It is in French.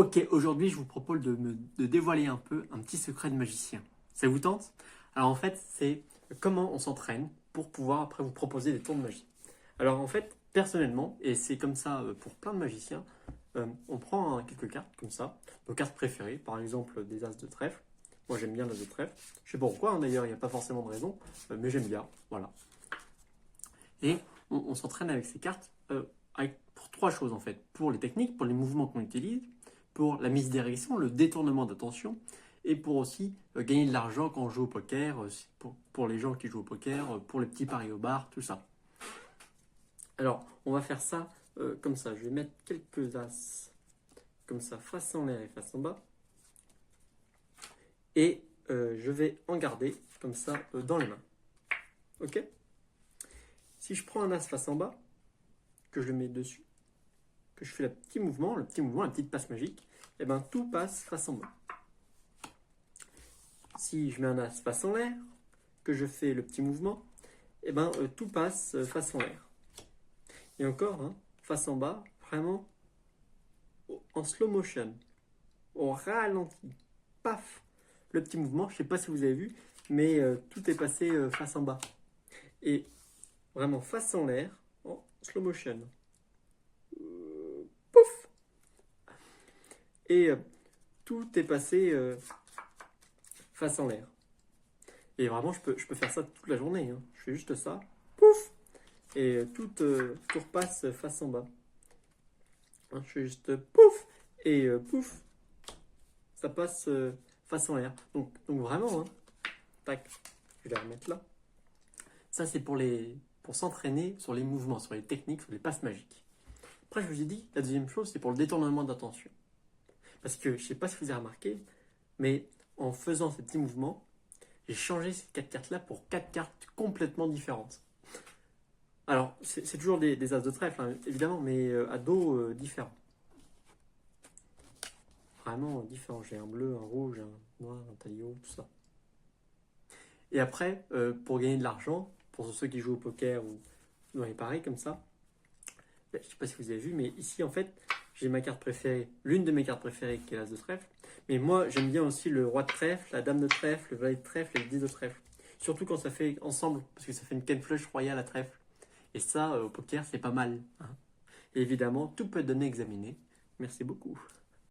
Ok, aujourd'hui je vous propose de dévoiler un peu un petit secret de magicien. Ça vous tente? Alors en fait, c'est comment on s'entraîne pour pouvoir après vous proposer des tours de magie. Alors en fait, personnellement, et c'est comme ça pour plein de magiciens, on prend quelques cartes comme ça, nos cartes préférées, par exemple des as de trèfle. Moi j'aime bien l'as de trèfle. Je sais pas pourquoi, d'ailleurs, il n'y a pas forcément de raison, mais j'aime bien, voilà. Et on s'entraîne avec ces cartes pour trois choses en fait. Pour les techniques, pour les mouvements qu'on utilise, pour la mise d'érection, le détournement d'attention, et pour aussi gagner de l'argent quand on joue au poker, pour les gens qui jouent au poker, pour les petits paris au bar, tout ça. Alors, on va faire ça comme ça. Je vais mettre quelques as comme ça, face en l'air et face en bas. Et je vais en garder comme ça dans les mains. Ok? Si je prends un as face en bas, que je le mets dessus, que je fais le petit mouvement, la petite passe magique, et bien tout passe face en bas. Si je mets un as face en l'air, que je fais le petit mouvement, et bien tout passe face en l'air. Et encore, hein, face en bas, vraiment en slow motion, au ralenti, paf, le petit mouvement, je ne sais pas si vous avez vu, mais tout est passé face en bas. Et vraiment face en l'air, en slow motion. Pouf. Et tout est passé face en l'air. Et vraiment, je peux faire ça toute la journée. Hein. Je fais juste ça, pouf, et tout repasse face en bas. Hein, je fais juste pouf, et pouf, ça passe face en l'air. Donc vraiment, hein, tac, je vais la remettre là. Ça, c'est pour s'entraîner sur les mouvements, sur les techniques, sur les passes magiques. Après, je vous ai dit, la deuxième chose, c'est pour le détournement d'attention. Parce que, je ne sais pas si vous avez remarqué, mais en faisant ces petits mouvements, j'ai changé ces quatre cartes-là pour quatre cartes complètement différentes. Alors, c'est toujours des as de trèfle, hein, évidemment, mais à dos différents. Vraiment différents. J'ai un bleu, un rouge, un noir, un taillot, tout ça. Et après, pour gagner de l'argent, pour ceux qui jouent au poker ou dans les paris comme ça, je ne sais pas si vous avez vu, mais ici, en fait, j'ai ma carte préférée, l'une de mes cartes préférées qui est l'as de trèfle. Mais moi, j'aime bien aussi le roi de trèfle, la dame de trèfle, le valet de trèfle et le 10 de trèfle. Surtout quand ça fait ensemble, parce que ça fait une Ken flush royale à trèfle. Et ça, au poker, c'est pas mal. Hein. Et évidemment, tout peut être donné à examiner. Merci beaucoup.